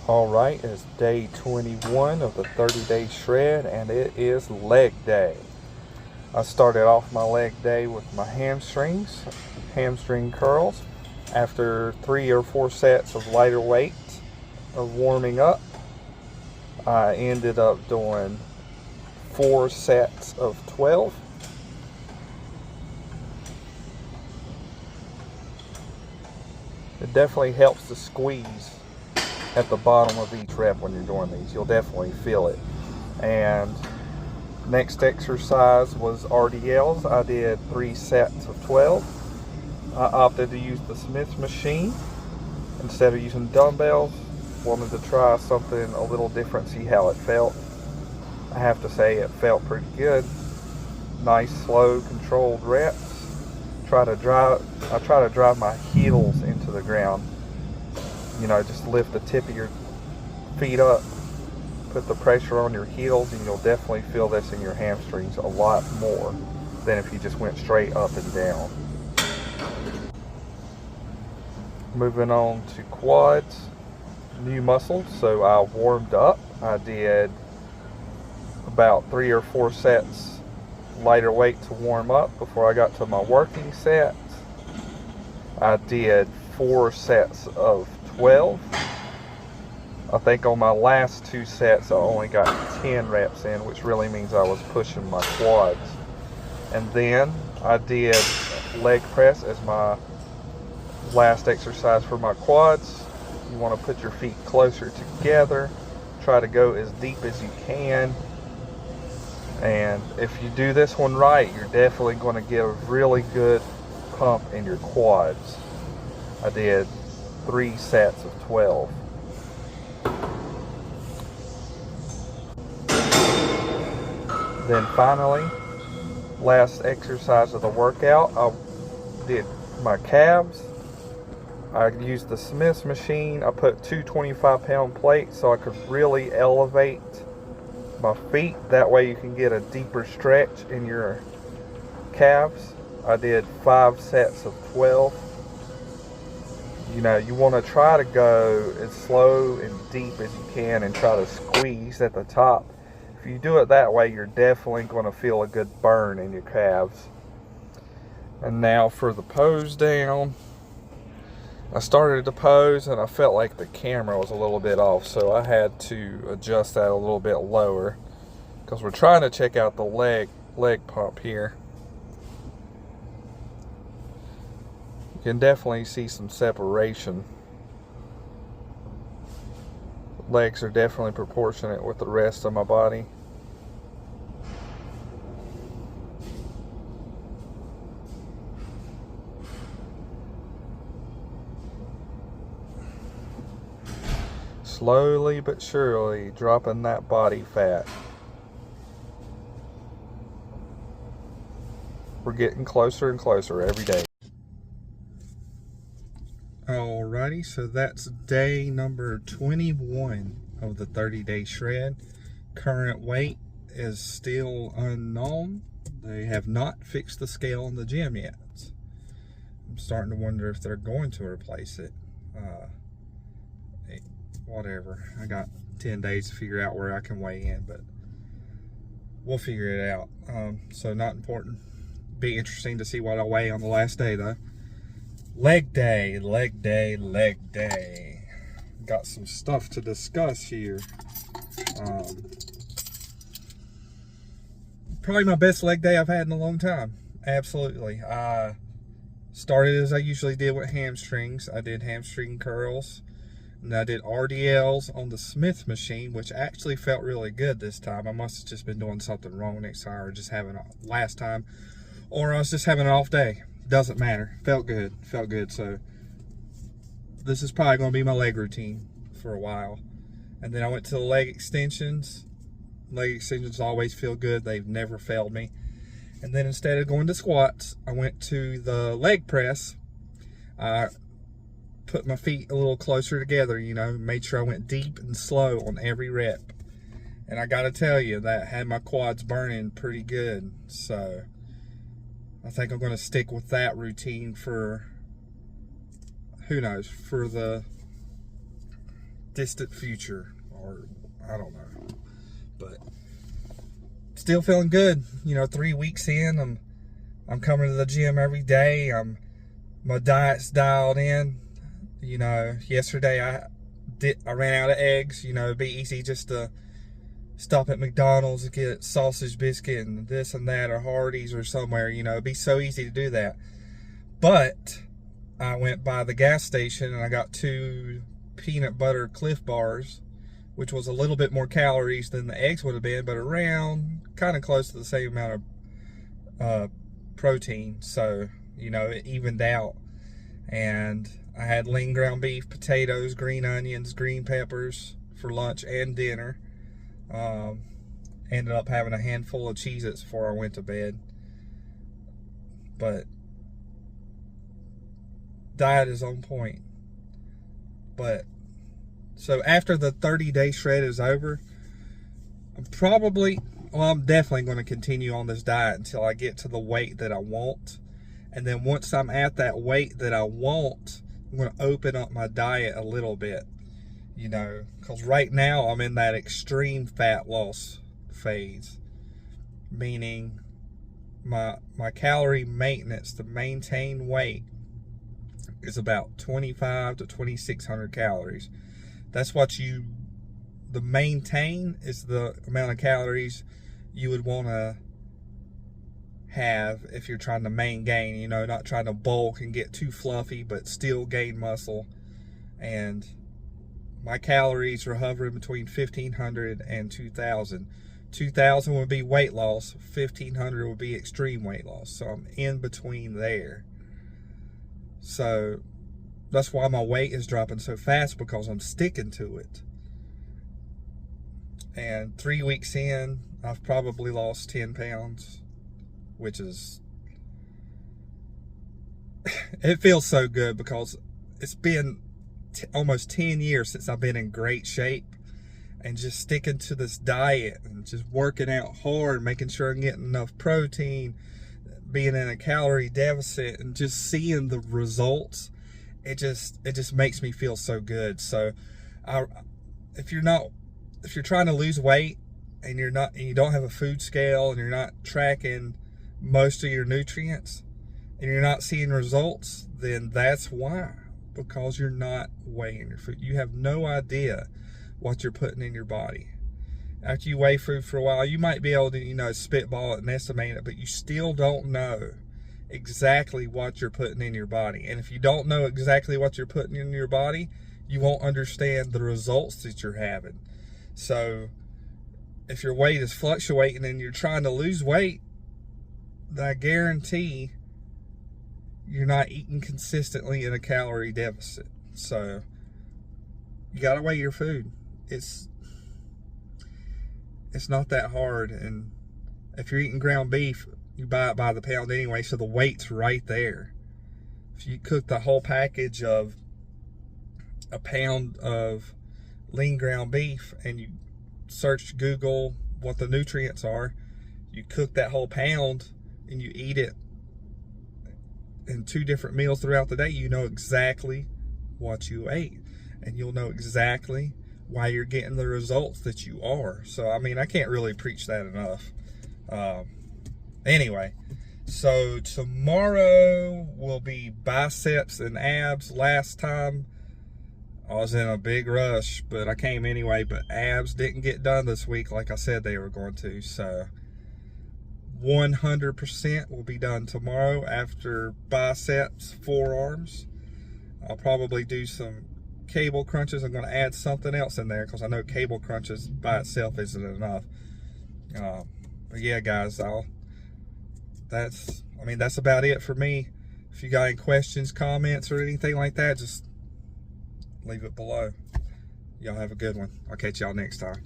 Alright, it's day 21 of the 30-day shred, and it is leg day. I started off my leg day with my hamstrings, hamstring curls. After 3 or 4 sets of lighter weights of warming up, I ended up doing 4 sets of 12. It definitely helps to squeeze at the bottom of each rep when you're doing these. You'll definitely feel it. And next exercise was RDLs. I did 3 sets of 12. I opted to use the Smith machine instead of using dumbbells. Wanted to try something a little different, see how it felt. I have to say it felt pretty good. Nice, slow, controlled reps. I try to drive my heels into the ground. You know, just lift the tip of your feet up, put the pressure on your heels, and you'll definitely feel this in your hamstrings a lot more than if you just went straight up and down. Moving on to quads, new muscles. So I warmed up. I did about 3 or 4 sets lighter weight to warm up before I got to my working sets. I did 4 sets of 12. I think on my last 2 sets I only got 10 reps in, which really means I was pushing my quads. And then I did leg press as my last exercise for my quads. You want to put your feet closer together, try to go as deep as you can, and if you do this one right, you're definitely going to get a really good pump in your quads. I did 3 sets of 12. Then finally, last exercise of the workout, I did my calves. I used the Smith machine. I put 2 25-pound plates so I could really elevate my feet. That way you can get a deeper stretch in your calves. I did 5 sets of 12. You know, you want to try to go as slow and deep as you can and try to squeeze at the top. If you do it that way, you're definitely going to feel a good burn in your calves. And now for the pose down. I started to pose and I felt like the camera was a little bit off, so I had to adjust that a little bit lower because we're trying to check out the leg pump here. You can definitely see some separation. Legs are definitely proportionate with the rest of my body. Slowly but surely dropping that body fat. We're getting closer and closer every day. Alrighty, so that's day number 21 of the 30-day shred. Current weight is still unknown. They have not fixed the scale in the gym yet. I'm starting to wonder if they're going to replace it. Whatever. I got 10 days to figure out where I can weigh in, but we'll figure it out. So not important. Be interesting to see what I weigh on the last day though. Leg day, leg day, leg day. Got some stuff to discuss here. Probably my best leg day I've had in a long time. Absolutely. I started as I usually did with hamstrings. I did hamstring curls. And I did RDLs on the Smith machine, which actually felt really good this time. I must have just been doing something wrong next time, or just having last time, or I was just having an off day. Doesn't matter. Felt good. Felt good. So this is probably going to be my leg routine for a while. And then I went to the leg extensions. Leg extensions always feel good. They've never failed me. And then instead of going to squats, I went to the leg press. Put my feet a little closer together, you know, made sure I went deep and slow on every rep. And I gotta tell you, that had my quads burning pretty good. So I think I'm gonna stick with that routine for, who knows, for the distant future, or I don't know, but still feeling good. You know, 3 weeks in, I'm coming to the gym every day. My diet's dialed in. You know, yesterday I ran out of eggs. You know, it'd be easy just to stop at McDonald's and get sausage biscuit and this and that, or Hardee's or somewhere. You know, it'd be so easy to do that. But I went by the gas station and I got 2 peanut butter Cliff Bars, which was a little bit more calories than the eggs would have been, but around kind of close to the same amount of protein. So, you know, it evened out. And I had lean ground beef, potatoes, green onions, green peppers for lunch and dinner. Ended up having a handful of Cheez-Its before I went to bed. But diet is on point. But so after the 30-day shred is over, I'm definitely going to continue on this diet until I get to the weight that I want. And then once I'm at that weight that I want, I'm going to open up my diet a little bit. You know, because right now I'm in that extreme fat loss phase. Meaning my calorie maintenance to maintain weight is about 2,500 to 2,600 calories. That's what the maintain is the amount of calories you would want to have if you're trying to maintain, you know, not trying to bulk and get too fluffy, but still gain muscle. And my calories are hovering between 1,500 and 2,000. 2,000 would be weight loss, 1,500 would be extreme weight loss. So I'm in between there. So that's why my weight is dropping so fast, because I'm sticking to it. And 3 weeks in, I've probably lost 10 pounds, which is, it feels so good because it's been almost 10 years since I've been in great shape, and just sticking to this diet and just working out hard, making sure I'm getting enough protein, being in a calorie deficit, and just seeing the results, it just makes me feel so good. So if you're trying to lose weight and you don't have a food scale, and you're not tracking most of your nutrients, and you're not seeing results, then that's why. Because you're not weighing your food. You have no idea what you're putting in your body. After you weigh food for a while, you might be able to, you know, spitball it and estimate it, but you still don't know exactly what you're putting in your body. And if you don't know exactly what you're putting in your body, you won't understand the results that you're having. So if your weight is fluctuating and you're trying to lose weight, then I guarantee you're not eating consistently in a calorie deficit. So you gotta weigh your food. It's not that hard. And if you're eating ground beef, you buy it by the pound anyway, so the weight's right there. If you cook the whole package of a pound of lean ground beef and you search Google what the nutrients are, you cook that whole pound and you eat it in 2 different meals throughout the day, you know exactly what you ate, and you'll know exactly why you're getting the results that you are. So I mean, I can't really preach that enough. Anyway, so tomorrow will be biceps and abs. Last time I was in a big rush, but I came anyway. But abs didn't get done this week like I said they were going to. So 100% will be done tomorrow after biceps, forearms. I'll probably do some cable crunches. I'm going to add something else in there because I know cable crunches by itself isn't enough. But yeah, guys, that's about it for me. If you got any questions, comments, or anything like that, just leave it below. Y'all have a good one. I'll catch y'all next time.